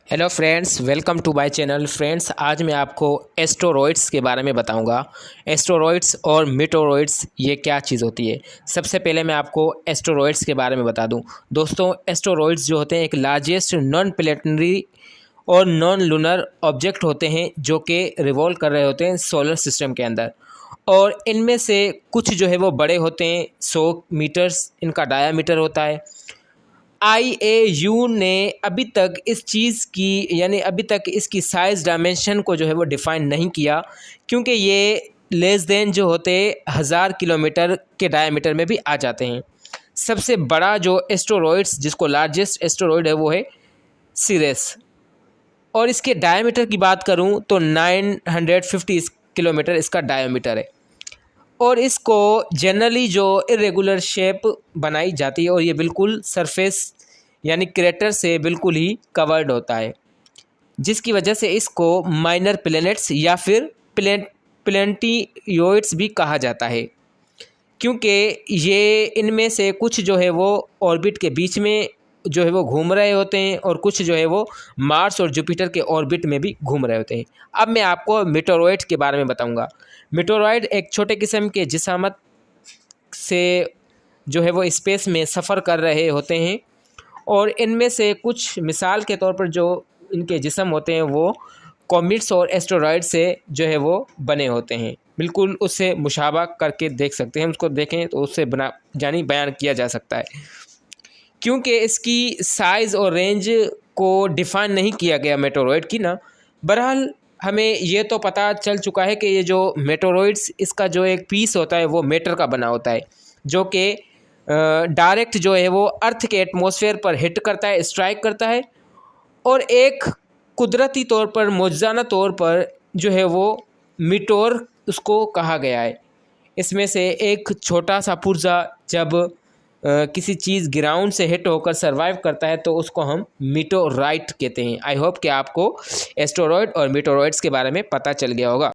Hello friends, welcome to my channel. Friends, आज मैं आपको एस्टेरॉइड्स के बारे में बताऊंगा। एस्टेरॉइड्स और मीटेरॉइड्स ये क्या चीज़ होती है। सबसे पहले मैं आपको एस्टेरॉइड्स के बारे में बता दूं। दोस्तों, एस्टेरॉइड्स जो होते हैं एक लार्जेस्ट नॉन प्लेनेटरी और नॉन लूनर ऑब्जेक्ट होते हैं जो कि रिवॉल्व कर रहे होते हैं सोलर सिस्टम के अंदर। और इनमें से कुछ जो है वो बड़े होते हैं, 100 मीटर्स इनका डायामीटर होता है। IAU ने अभी तक इस चीज़ की अभी तक इसकी साइज़ डायमेंशन को जो है वो डिफ़ाइन नहीं किया, क्योंकि ये लेस देन जो होते 1000 किलोमीटर के डायमीटर में भी आ जाते हैं। सबसे बड़ा जो एस्टेरॉइड्स जिसको लार्जेस्ट एस्टेरॉइड है वो है सीरेस, और इसके डायमीटर की बात करूं तो 950 किलोमीटर इसका डायमीटर है। और इसको जनरली जो इरेगुलर शेप बनाई जाती है और ये बिल्कुल सरफेस क्रेटर से बिल्कुल ही कवर्ड होता है, जिसकी वजह से इसको माइनर प्लैनेट्स या फिर प्लैनेटियोइड्स भी कहा जाता है, क्योंकि ये इनमें से कुछ जो है वो ऑर्बिट के बीच में जो है वो घूम रहे होते हैं और कुछ जो है वो मार्स और जुपिटर के ऑर्बिट में भी घूम रहे होते हैं। अब मैं आपको मीटेरॉइड के बारे में बताऊंगा। मीटेरॉइड एक छोटे किस्म के जिसामत से जो है वो स्पेस में सफ़र कर रहे होते हैं, और इनमें से कुछ मिसाल के तौर पर जो इनके जिस्म होते हैं वो कॉमेट्स और एस्टेरॉइड से जो है वो बने होते हैं। बिल्कुल उससे मुशाबा करके देख सकते हैं, उसको देखें तो उससे बयान किया जा सकता है। क्योंकि इसकी साइज़ और रेंज को डिफ़ाइन नहीं किया गया मेटेरॉइड की ना। बहरहाल हमें ये तो पता चल चुका है कि ये जो मेटेरॉइड्स इसका जो एक पीस होता है वो मेटर का बना होता है, जो कि डायरेक्ट जो है वो अर्थ के एटमॉस्फेयर पर हिट करता है, स्ट्राइक करता है, और एक कुदरती तौर पर मौजूदा तौर पर जो है वो मीटोर उसको कहा गया है। इसमें से एक छोटा सा पुर्जा जब किसी चीज़ ग्राउंड से हिट होकर सरवाइव करता है तो उसको हम मीटेओराइट कहते हैं। आई होप कि आपको एस्टेरॉइड और मीटेरॉइड्स के बारे में पता चल गया होगा।